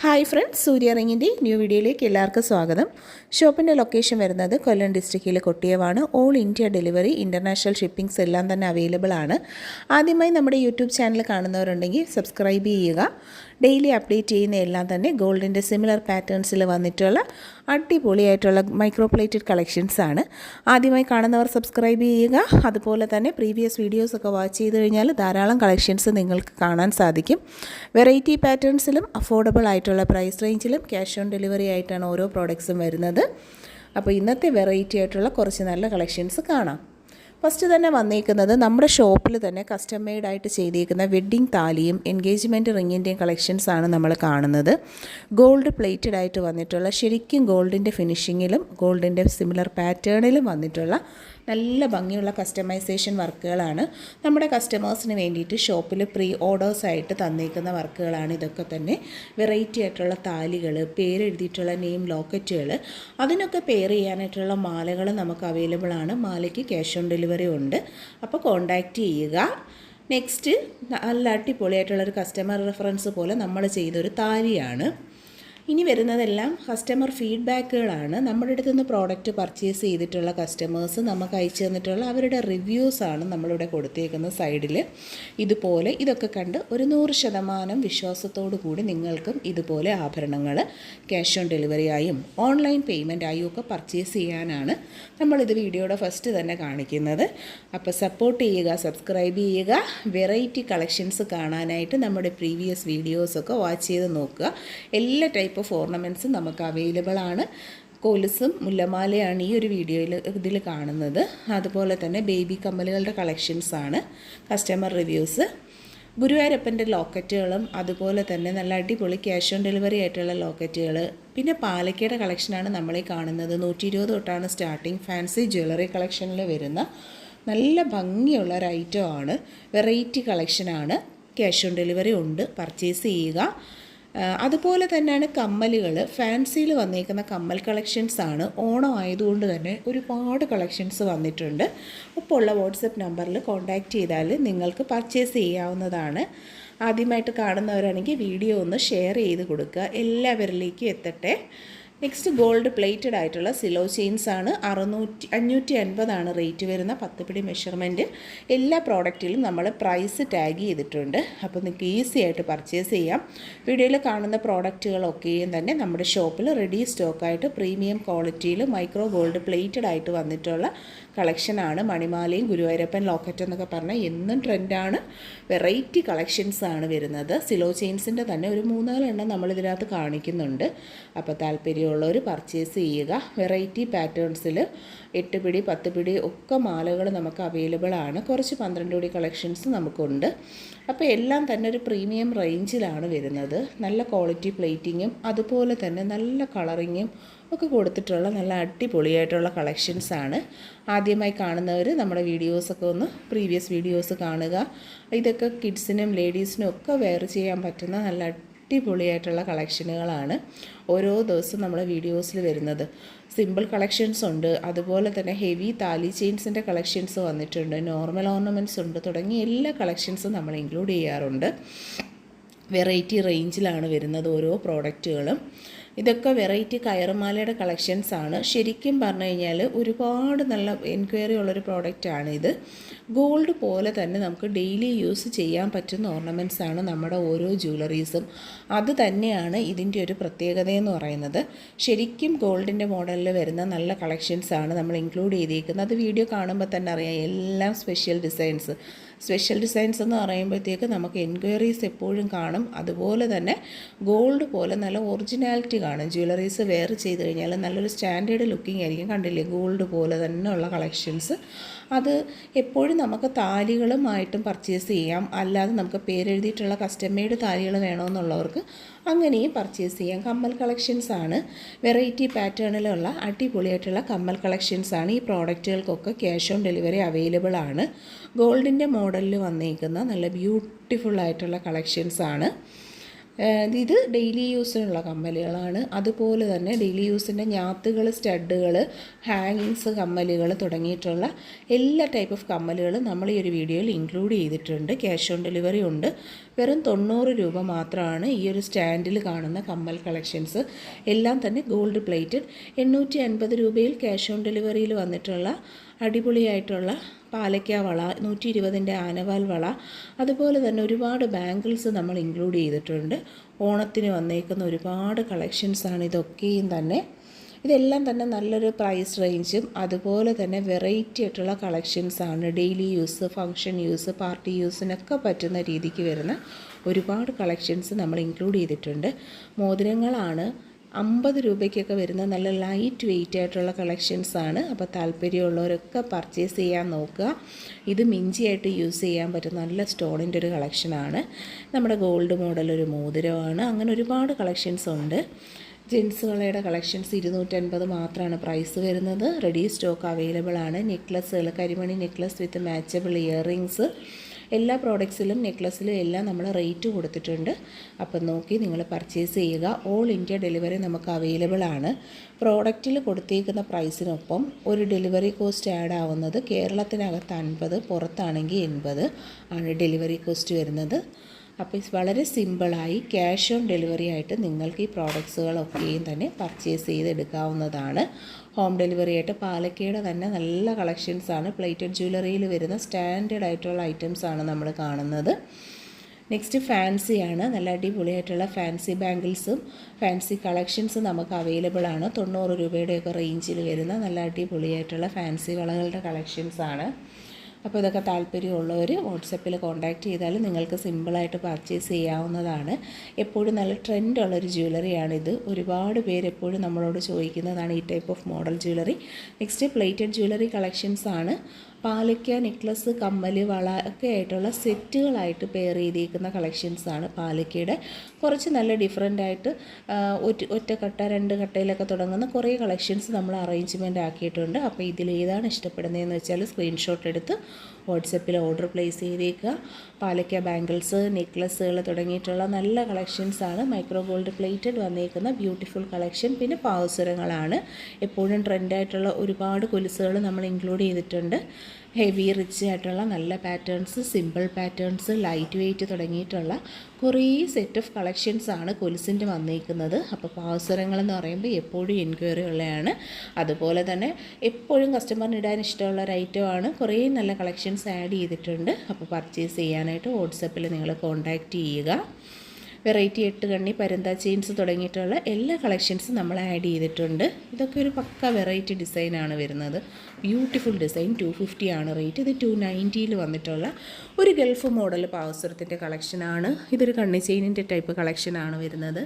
Hi friends, സൂര്യ റിങ്ങിൻ്റെ new വീഡിയോയിലേക്ക് എല്ലാവർക്കും സ്വാഗതം. ഷോപ്പിൻ്റെ ലൊക്കേഷൻ വരുന്നത് കൊല്ലം ഡിസ്ട്രിക്റ്റിലെ കൊട്ടിയമാണ്. ഓൾ ഇന്ത്യ ഡെലിവറി, ഇൻ്റർനാഷണൽ ഷിപ്പിംഗ്സ് എല്ലാം തന്നെ അവൈലബിൾ ആണ്. ആദ്യമായി നമ്മുടെ യൂട്യൂബ് ചാനൽ കാണുന്നവരുണ്ടെങ്കിൽ സബ്സ്ക്രൈബ് ചെയ്യുക. ഡെയിലി അപ്ഡേറ്റ് ചെയ്യുന്ന എല്ലാം തന്നെ ഗോൾഡിൻ്റെ സിമിലർ പാറ്റേൺസിൽ വന്നിട്ടുള്ള അടിപൊളിയായിട്ടുള്ള മൈക്രോ പ്ലേറ്റഡ് കളക്ഷൻസ് ആണ്. ആദ്യമായി കാണുന്നവർ സബ്സ്ക്രൈബ് ചെയ്യുക. അതുപോലെ തന്നെ പ്രീവിയസ് വീഡിയോസൊക്കെ വാച്ച് ചെയ്ത് കഴിഞ്ഞാൽ ധാരാളം കളക്ഷൻസ് നിങ്ങൾക്ക് കാണാൻ സാധിക്കും. വെറൈറ്റി പാറ്റേൺസിലും അഫോർഡബിൾ ആയിട്ടുള്ള പ്രൈസ് റേഞ്ചിലും ക്യാഷ് ഓൺ ഡെലിവറി ആയിട്ടാണ് ഓരോ പ്രോഡക്ട്സും വരുന്നത്. അപ്പോൾ ഇന്നത്തെ വെറൈറ്റി ആയിട്ടുള്ള കുറച്ച് നല്ല കളക്ഷൻസ് കാണാം. ഫസ്റ്റ് തന്നെ വന്നേക്കുന്നത് നമ്മുടെ ഷോപ്പിൽ തന്നെ കസ്റ്റം മെയ്ഡായിട്ട് ചെയ്തേക്കുന്ന വെഡ്ഡിങ് താലിയും എൻഗേജ്മെൻറ്റ് റിങ്ങിൻ്റെയും കളക്ഷൻസാണ് നമ്മൾ കാണുന്നത്. ഗോൾഡ് പ്ലേറ്റഡ് ആയിട്ട് വന്നിട്ടുള്ള, ശരിക്കും ഗോൾഡിൻ്റെ ഫിനിഷിങ്ങിലും ഗോൾഡിൻ്റെ സിമിലർ പാറ്റേണിലും വന്നിട്ടുള്ള നല്ല ഭംഗിയുള്ള കസ്റ്റമൈസേഷൻ വർക്കുകളാണ് നമ്മുടെ കസ്റ്റമേഴ്സിന് വേണ്ടിയിട്ട് ഷോപ്പിൽ പ്രീ ഓർഡേഴ്സായിട്ട് തന്നേക്കുന്ന വർക്കുകളാണ് ഇതൊക്കെ തന്നെ. വെറൈറ്റി ആയിട്ടുള്ള താലികൾ, പേരെഴുതിയിട്ടുള്ള നെയിം ലോക്കറ്റുകൾ, അതിനൊക്കെ പെയർ ചെയ്യാനായിട്ടുള്ള മാലകൾ നമുക്ക് അവൈലബിൾ ആണ്. മാലയ്ക്ക് ക്യാഷ് ഓൺ ഡെലിവറി ഉണ്ട്. അപ്പോൾ കോൺടാക്റ്റ് ചെയ്യുക. നെക്സ്റ്റ് നല്ല അടിപൊളിയായിട്ടുള്ളൊരു കസ്റ്റമർ റെഫറൻസ് പോലെ നമ്മൾ ചെയ്തൊരു താലിയാണ്. ഇനി വരുന്നതെല്ലാം കസ്റ്റമർ ഫീഡ്ബാക്കുകളാണ്. നമ്മുടെ അടുത്ത് നിന്ന് പ്രോഡക്റ്റ് പർച്ചേസ് ചെയ്തിട്ടുള്ള കസ്റ്റമേഴ്സ് നമുക്ക് അയച്ചു തന്നിട്ടുള്ള അവരുടെ റിവ്യൂസാണ് നമ്മളിവിടെ കൊടുത്തേക്കുന്ന സൈഡിൽ. ഇതുപോലെ ഇതൊക്കെ കണ്ട് ഒരു 100% വിശ്വാസത്തോടു കൂടി നിങ്ങൾക്കും ഇതുപോലെ ആഭരണങ്ങൾ ക്യാഷ് ഓൺ ഡെലിവറി ആയും ഓൺലൈൻ പേയ്മെൻ്റ് ആയും ഒക്കെ പർച്ചേസ് ചെയ്യാനാണ് നമ്മളിത് വീഡിയോയുടെ ഫസ്റ്റ് തന്നെ കാണിക്കുന്നത്. അപ്പോൾ സപ്പോർട്ട് ചെയ്യുക, സബ്സ്ക്രൈബ് ചെയ്യുക. വെറൈറ്റി കളക്ഷൻസ് കാണാനായിട്ട് നമ്മുടെ പ്രീവിയസ് വീഡിയോസൊക്കെ വാച്ച് ചെയ്ത് നോക്കുക. എല്ലാ ടൈപ്പ് ഓഫ് ഓർണമെൻറ്റ്സും നമുക്ക് അവൈലബിൾ ആണ്. കൊലുസും മുല്ലമാലയാണ് ഈ ഒരു വീഡിയോയിൽ ഇതിൽ കാണുന്നത്. അതുപോലെ തന്നെ ബേബി കമ്മലുകളുടെ കളക്ഷൻസാണ്, കസ്റ്റമർ റിവ്യൂസ്. ഗുരുവായൂരപ്പൻ്റെ ലോക്കറ്റുകളും അതുപോലെ തന്നെ നല്ല അടിപൊളി ക്യാഷ് ഓൺ ഡെലിവറി ആയിട്ടുള്ള ലോക്കറ്റുകൾ. പിന്നെ പാലക്കയുടെ കളക്ഷനാണ് നമ്മളീ കാണുന്നത്. 120 തൊട്ടാണ് സ്റ്റാർട്ടിങ്. ഫാൻസി ജ്വല്ലറി കളക്ഷനിൽ വരുന്ന നല്ല ഭംഗിയുള്ള ഒരു ഐറ്റമാണ്. വെറൈറ്റി കളക്ഷനാണ്. ക്യാഷ് ഓൺ ഡെലിവറി ഉണ്ട്. പർച്ചേസ് ചെയ്യുക. അതുപോലെ തന്നെയാണ് കമ്മലുകൾ. ഫാൻസിയിൽ വന്നേക്കുന്ന കമ്മൽ കളക്ഷൻസാണ്. ഓണം ആയതുകൊണ്ട് തന്നെ ഒരുപാട് കളക്ഷൻസ് വന്നിട്ടുണ്ട്. ഇപ്പോൾ ഉള്ള വാട്സപ്പ് നമ്പറിൽ കോൺടാക്റ്റ് ചെയ്താൽ നിങ്ങൾക്ക് പർച്ചേസ് ചെയ്യാവുന്നതാണ്. ആദ്യമായിട്ട് കാണുന്നവരാണെങ്കിൽ വീഡിയോ ഒന്ന് ഷെയർ ചെയ്ത് കൊടുക്കുക, എല്ലാവരിലേക്കും എത്തട്ടെ. നെക്സ്റ്റ് ഗോൾഡ് പ്ലേറ്റഡ് ആയിട്ടുള്ള സിലോ ചെയിൻസ് ആണ്. 550 റേറ്റ് വരുന്ന 10 പിടി മെഷർമെൻറ്റ്. എല്ലാ പ്രോഡക്റ്റിലും നമ്മൾ പ്രൈസ് ടാഗ് ചെയ്തിട്ടുണ്ട്. അപ്പോൾ നിങ്ങൾക്ക് ഈസി ആയിട്ട് പർച്ചേസ് ചെയ്യാം. വീഡിയോയിൽ കാണുന്ന പ്രോഡക്റ്റുകളൊക്കെയും തന്നെ നമ്മുടെ ഷോപ്പിൽ റെഡി സ്റ്റോക്കായിട്ട് പ്രീമിയം ക്വാളിറ്റിയിൽ മൈക്രോ ഗോൾഡ് പ്ലേറ്റഡ് ആയിട്ട് വന്നിട്ടുള്ള കളക്ഷനാണ്. മണിമാലയും ഗുരുവായൂരപ്പൻ ലോക്കറ്റ് എന്നൊക്കെ പറഞ്ഞാൽ എന്നും ട്രെൻഡാണ്. വെറൈറ്റി കളക്ഷൻസാണ് വരുന്നത്. സിലോ ചെയിൻസിൻ്റെ തന്നെ ഒരു 3-4 എണ്ണം നമ്മളിതിനകത്ത് കാണിക്കുന്നുണ്ട്. അപ്പോൾ താല്പര്യമുള്ളവർ പർച്ചേസ് ചെയ്യുക. വെറൈറ്റി പാറ്റേൺസിൽ 8 പിടി 10 പിടി ഒക്കെ മാലകൾ നമുക്ക് അവൈലബിൾ ആണ്. കുറച്ച് 12 പിടി കളക്ഷൻസ് നമുക്കുണ്ട്. അപ്പോൾ എല്ലാം തന്നെ ഒരു പ്രീമിയം റേഞ്ചിലാണ് വരുന്നത്. നല്ല ക്വാളിറ്റി പ്ലേറ്റിങ്ങും അതുപോലെ തന്നെ നല്ല കളറിങ്ങും ഒക്കെ കൊടുത്തിട്ടുള്ള നല്ല അടിപൊളിയായിട്ടുള്ള കളക്ഷൻസാണ്. ആദ്യമായി കാണുന്നവർ നമ്മുടെ വീഡിയോസൊക്കെ ഒന്ന് പ്രീവിയസ് വീഡിയോസ് കാണുക. ഇതൊക്കെ കിഡ്സിനും ലേഡീസിനും ഒക്കെ വെയർ ചെയ്യാൻ പറ്റുന്ന നല്ല അടിപൊളിയായിട്ടുള്ള കളക്ഷനുകളാണ് ഓരോ ദിവസവും നമ്മുടെ വീഡിയോസിൽ വരുന്നത്. സിമ്പിൾ കളക്ഷൻസ് ഉണ്ട്, അതുപോലെ തന്നെ ഹെവി താലി ചെയിൻസിൻ്റെ കളക്ഷൻസ് വന്നിട്ടുണ്ട്, നോർമൽ ഓർണമെൻറ്റ്സ് ഉണ്ട്, തുടങ്ങി എല്ലാ കളക്ഷൻസും നമ്മൾ ഇൻക്ലൂഡ് ചെയ്യാറുണ്ട്. വെറൈറ്റി റേഞ്ചിലാണ് വരുന്നത് ഓരോ പ്രോഡക്റ്റുകളും. ഇതൊക്കെ വെറൈറ്റി കയറുമാലയുടെ കളക്ഷൻസാണ്. ശരിക്കും പറഞ്ഞു കഴിഞ്ഞാൽ ഒരുപാട് നല്ല എൻക്വയറി ഉള്ളൊരു പ്രോഡക്റ്റാണ് ഇത്. ഗോൾഡ് പോലെ തന്നെ നമുക്ക് ഡെയിലി യൂസ് ചെയ്യാൻ പറ്റുന്ന ഓർണമെൻറ്റ്സാണ് നമ്മുടെ ഓരോ ജ്വല്ലറീസും. അത് തന്നെയാണ് ഇതിൻ്റെ ഒരു പ്രത്യേകതയെന്ന് പറയുന്നത്. ശരിക്കും ഗോൾഡിൻ്റെ മോഡലിൽ വരുന്ന നല്ല കളക്ഷൻസാണ് നമ്മൾ ഇൻക്ലൂഡ് ചെയ്തിരിക്കുന്നത്. അത് വീഡിയോ കാണുമ്പോൾ തന്നെ അറിയാം. എല്ലാം സ്പെഷ്യൽ ഡിസൈൻസ് എന്ന് പറയുമ്പോഴത്തേക്ക് നമുക്ക് എൻക്വയറീസ് എപ്പോഴും കാണും. അതുപോലെ തന്നെ ഗോൾഡ് പോലെ നല്ല ഒറിജിനാലിറ്റി കാണും. ജ്വല്ലറീസ് വെയർ ചെയ്ത് കഴിഞ്ഞാൽ നല്ലൊരു സ്റ്റാൻഡേർഡ് ലുക്കിംഗ് ആയിരിക്കും. കണ്ടില്ലേ, ഗോൾഡ് പോലെ തന്നെ ഉള്ള കളക്ഷൻസ്. അത് എപ്പോഴും നമുക്ക് താലികളുമായിട്ടും പർച്ചേസ് ചെയ്യാം. അല്ലാതെ നമുക്ക് പേരെഴുതിയിട്ടുള്ള കസ്റ്റം മെയ്ഡ് താലികൾ വേണമെന്നുള്ളവർക്ക് അങ്ങനെയും പർച്ചേസ് ചെയ്യാം. കമ്മൽ കളക്ഷൻസാണ്. വെറൈറ്റി പാറ്റേണിലുള്ള അടിപൊളിയായിട്ടുള്ള കമ്മൽ കളക്ഷൻസാണ്. ഈ പ്രോഡക്റ്റുകൾക്കൊക്കെ ക്യാഷ് ഓൺ ഡെലിവറി അവൈലബിൾ ആണ്. ഗോൾഡിൻ്റെ മോഡലിൽ വന്നേക്കുന്ന നല്ല ബ്യൂട്ടിഫുള്ളായിട്ടുള്ള കളക്ഷൻസാണ്. ഇത് ഡെയിലി യൂസിനുള്ള കമ്മലുകളാണ്. അതുപോലെ തന്നെ ഡെയിലി യൂസിൻ്റെ ഞാത്തുകൾ, സ്റ്റഡുകൾ, ഹാങ്ങിങ്സ്, കമ്മലുകൾ തുടങ്ങിയിട്ടുള്ള എല്ലാ ടൈപ്പ് ഓഫ് കമ്മലുകളും നമ്മൾ ഈ ഒരു വീഡിയോയിൽ ഇൻക്ലൂഡ് ചെയ്തിട്ടുണ്ട്. ക്യാഷ് ഓൺ ഡെലിവറി ഉണ്ട്. വെറും 90 രൂപ മാത്രമാണ് ഈ ഒരു സ്റ്റാൻഡിൽ കാണുന്ന കമ്മൽ കളക്ഷൻസ്. എല്ലാം തന്നെ ഗോൾഡ് പ്ലേറ്റഡ്. 850 രൂപയിൽ ക്യാഷ് ഓൺ ഡെലിവറിയിൽ വന്നിട്ടുള്ള അടിപൊളിയായിട്ടുള്ള പാലയ്ക്ക വള, 120ൻ്റെ ആനവാൽ വള, അതുപോലെ തന്നെ ഒരുപാട് ബാംഗിൾസ് നമ്മൾ ഇൻക്ലൂഡ് ചെയ്തിട്ടുണ്ട്. ഓണത്തിന് വന്നേക്കുന്ന ഒരുപാട് കളക്ഷൻസാണ് ഇതൊക്കെയും തന്നെ. ഇതെല്ലാം തന്നെ നല്ലൊരു പ്രൈസ് റേഞ്ചും അതുപോലെ തന്നെ വെറൈറ്റി ആയിട്ടുള്ള കളക്ഷൻസാണ്. Daily use, function use, party യൂസിനൊക്കെ പറ്റുന്ന രീതിക്ക് വരുന്ന ഒരുപാട് കളക്ഷൻസ് നമ്മൾ ഇൻക്ലൂഡ് ചെയ്തിട്ടുണ്ട്. മോതിരങ്ങളാണ് 50 രൂപയ്ക്കൊക്കെ വരുന്ന നല്ല ലൈറ്റ് വെയിറ്റ് ആയിട്ടുള്ള കളക്ഷൻസാണ്. അപ്പോൾ താല്പര്യമുള്ളവരൊക്കെ പർച്ചേസ് ചെയ്യാൻ നോക്കുക. ഇത് മിഞ്ചിയായിട്ട് യൂസ് ചെയ്യാൻ പറ്റുന്ന നല്ല സ്റ്റോണിൻ്റെ ഒരു കളക്ഷനാണ്. നമ്മുടെ ഗോൾഡ് മോഡൽ ഒരു മോതിരമാണ്. അങ്ങനെ ഒരുപാട് കളക്ഷൻസ് ഉണ്ട്. ജെൻസുകളുടെ കളക്ഷൻസ് 250 മാത്രമാണ് പ്രൈസ് വരുന്നത്. റെഡി സ്റ്റോക്ക് അവൈലബിൾ ആണ്. നെക്ലസ്സുകൾ, കരിമണി നെക്ലസ് വിത്ത് മാച്ചബിൾ ഇയറിങ്സ്, എല്ലാ പ്രോഡക്ട്സിലും നെക്ലസ്സിലും എല്ലാം നമ്മൾ റേറ്റ് കൊടുത്തിട്ടുണ്ട്. അപ്പം നോക്കി നിങ്ങൾ പർച്ചേസ് ചെയ്യുക. ഓൾ ഇന്ത്യ ഡെലിവറി നമുക്ക് അവൈലബിൾ ആണ്. പ്രോഡക്റ്റിൽ കൊടുത്തേക്കുന്ന പ്രൈസിനൊപ്പം ഒരു ഡെലിവറി കോസ്റ്റ് ആഡ് ആവുന്നത്. കേരളത്തിനകത്ത് 50, പുറത്താണെങ്കിൽ 80 ആണ് ഡെലിവറി കോസ്റ്റ് വരുന്നത്. അപ്പോൾ വളരെ സിമ്പിളായി ക്യാഷ് ഓൺ ഡെലിവറി ആയിട്ട് നിങ്ങൾക്ക് ഈ പ്രോഡക്ട്സുകളൊക്കെയും തന്നെ പർച്ചേസ് ചെയ്തെടുക്കാവുന്നതാണ്. ഹോം ഡെലിവറി ആയിട്ട് പാലക്കയുടെ തന്നെ നല്ല കളക്ഷൻസാണ്. പ്ലേറ്റഡ് ജ്വല്ലറിയിൽ വരുന്ന സ്റ്റാൻഡേർഡ് ആയിട്ടുള്ള ഐറ്റംസാണ് നമ്മൾ കാണുന്നത്. നെക്സ്റ്റ് ഫാൻസിയാണ്. നല്ല അടിപൊളിയായിട്ടുള്ള ഫാൻസി ബാംഗിൾസും ഫാൻസി കളക്ഷൻസും നമുക്ക് അവൈലബിൾ ആണ്. 90 രൂപയുടെയൊക്കെ റേഞ്ചിൽ വരുന്ന നല്ല അടിപൊളിയായിട്ടുള്ള ഫാൻസി വളകളുടെ കളക്ഷൻസാണ്. അപ്പോൾ ഇതൊക്കെ താല്പര്യമുള്ളവർ വാട്സപ്പിൽ കോൺടാക്റ്റ് ചെയ്താൽ നിങ്ങൾക്ക് സിമ്പിളായിട്ട് പർച്ചേസ് ചെയ്യാവുന്നതാണ്. എപ്പോഴും നല്ല ട്രെൻഡുള്ളൊരു ജ്വല്ലറിയാണിത്. ഒരുപാട് പേര് എപ്പോഴും നമ്മളോട് ചോദിക്കുന്നതാണ് ഈ type of model jewellery. Next plated jewellery കളക്ഷൻസാണ്. പാലയ്ക്ക നെക്ലസ്, കമ്മൽ, വള ഒക്കെ ആയിട്ടുള്ള സെറ്റുകളായിട്ട് പെയർ ചെയ്തിരിക്കുന്ന കളക്ഷൻസാണ് പാലയ്ക്കയുടെ. കുറച്ച് നല്ല ഡിഫറെൻ്റ് ആയിട്ട് ഒറ്റ കട്ട, 2 കട്ടയിലൊക്കെ തുടങ്ങുന്ന കുറേ കളക്ഷൻസ് നമ്മൾ അറേഞ്ച്മെൻ്റ് ആക്കിയിട്ടുണ്ട്. അപ്പോൾ ഇതിലേതാണ് ഇഷ്ടപ്പെടുന്നതെന്ന് വെച്ചാൽ സ്ക്രീൻഷോട്ട് എടുത്ത് വാട്സപ്പിൽ ഓർഡർ പ്ലേസ് ചെയ്തേക്കുക. പാലയ്ക്ക ബാംഗിൾസ്, നെക്ലസ്സുകൾ തുടങ്ങിയിട്ടുള്ള നല്ല കളക്ഷൻസാണ്. മൈക്രോ ഗോൾഡ് പ്ലേറ്റഡ് വന്നേക്കുന്ന ബ്യൂട്ടിഫുൾ കളക്ഷൻ. പിന്നെ പാവസുരങ്ങളാണ്. എപ്പോഴും ട്രെൻഡായിട്ടുള്ള ഒരുപാട് കൊലുസുകൾ നമ്മൾ ഇൻക്ലൂഡ് ചെയ്തിട്ടുണ്ട്. ഹെവി റിച്ച് ആയിട്ടുള്ള നല്ല patterns, simple patterns, light weight തുടങ്ങിയിട്ടുള്ള കുറേ സെറ്റ് ഓഫ് കളക്ഷൻസാണ് കൊലുസിൻ്റെ വന്നേക്കുന്നത്. അപ്പോൾ പാവസരങ്ങളെന്ന് പറയുമ്പോൾ എപ്പോഴും എൻക്വയറി ഉള്ളതാണ്. അതുപോലെ തന്നെ എപ്പോഴും കസ്റ്റമറിന് ഇടാൻ ഇഷ്ടമുള്ള ഒരു ഐറ്റമാണ്. കുറേ നല്ല കളക്ഷൻസ് ആഡ് ചെയ്തിട്ടുണ്ട്. അപ്പോൾ പർച്ചേസ് ചെയ്യാനായിട്ട് വാട്സപ്പിൽ നിങ്ങൾ കോൺടാക്റ്റ് ചെയ്യുക. വെറൈറ്റി 8 കണ്ണി, പരന്ത ചെയിൻസ് തുടങ്ങിയിട്ടുള്ള എല്ലാ കളക്ഷൻസും നമ്മൾ ആഡ് ചെയ്തിട്ടുണ്ട്. ഇതൊക്കെ ഒരു പക്ക വെറൈറ്റി ഡിസൈനാണ് വരുന്നത്. Beautiful design. 250 ആണ് റേറ്റ്. ഇത് 290ൽ വന്നിട്ടുള്ള ഒരു ഗൾഫ് മോഡൽ പാവസരത്തിൻ്റെ കളക്ഷനാണ്. ഇതൊരു കണ്ണി ചെയിനിൻ്റെ ടൈപ്പ് കളക്ഷനാണ് വരുന്നത്.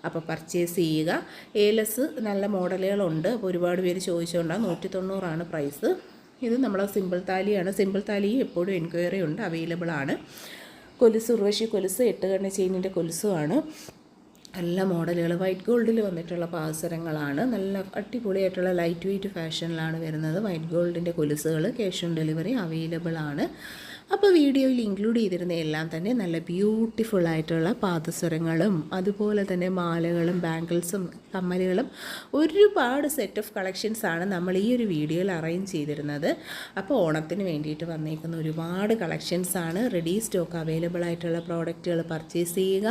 അപ്പോൾ പർച്ചേസ് ചെയ്യുക. ഏലസ് നല്ല മോഡലുകളുണ്ട്. അപ്പോൾ ഒരുപാട് പേര് ചോദിച്ചുകൊണ്ടാണ്. 190 പ്രൈസ്. ഇത് നമ്മളെ സിമ്പിൾ താലിയാണ്. സിമ്പിൾ താലി എപ്പോഴും എൻക്വയറി ഉണ്ട്, അവൈലബിൾ ആണ്. കൊലുസ്, ഉർവശി കൊലുസ്, 8 കണ്ണി ചെയിനിൻ്റെ കൊലുസുമാണ്. നല്ല മോഡലുകൾ വൈറ്റ് ഗോൾഡിൽ വന്നിട്ടുള്ള പാവസരങ്ങളാണ്. നല്ല അടിപൊളിയായിട്ടുള്ള ലൈറ്റ് വെയ്റ്റ് ഫാഷനിലാണ് വരുന്നത്. വൈറ്റ് ഗോൾഡിൻ്റെ കൊലുസുകൾ ക്യാഷ് ഓൺ ഡെലിവറി അവൈലബിൾ ആണ്. അപ്പോൾ വീഡിയോയിൽ ഇൻക്ലൂഡ് ചെയ്തിരുന്ന എല്ലാം തന്നെ നല്ല ബ്യൂട്ടിഫുൾ ആയിട്ടുള്ള പാദസരങ്ങളും അതുപോലെ തന്നെ മാലകളും ബാംഗിൾസും കമ്മലുകളും ഒരുപാട് സെറ്റ് ഓഫ് കളക്ഷൻസാണ് നമ്മൾ ഈ ഒരു വീഡിയോയിൽ അറേഞ്ച് ചെയ്തിരുന്നത്. അപ്പോൾ ഓണത്തിന് വേണ്ടിയിട്ട് വന്നേക്കുന്ന ഒരുപാട് കളക്ഷൻസാണ്. റെഡി സ്റ്റോക്ക് അവൈലബിൾ ആയിട്ടുള്ള പ്രോഡക്റ്റുകൾ പർച്ചേസ് ചെയ്യുക.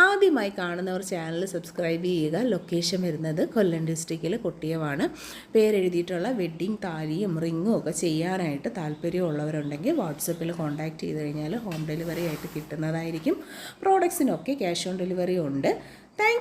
ആദ്യമായി കാണുന്നവർ ചാനൽ സബ്സ്ക്രൈബ് ചെയ്യുക. ലൊക്കേഷൻ വരുന്നത് കൊല്ലം ഡിസ്ട്രിക്റ്റിൽ കൊട്ടിയമാണ്. പേരെഴുതിയിട്ടുള്ള വെഡ്ഡിങ് താലിയും റിങ്ങും ഒക്കെ ചെയ്യാനായിട്ട് താല്പര്യമുള്ളവരുണ്ടെങ്കിൽ വാട്സപ്പിൽ കോൺടാക്റ്റ് ചെയ്ത് കഴിഞ്ഞാൽ ഹോം ഡെലിവറി ആയിട്ട് കിട്ടുന്നതായിരിക്കും. പ്രോഡക്ട്സിനൊക്കെ ക്യാഷ് ഓൺ ഡെലിവറി ഉണ്ട്. താങ്ക്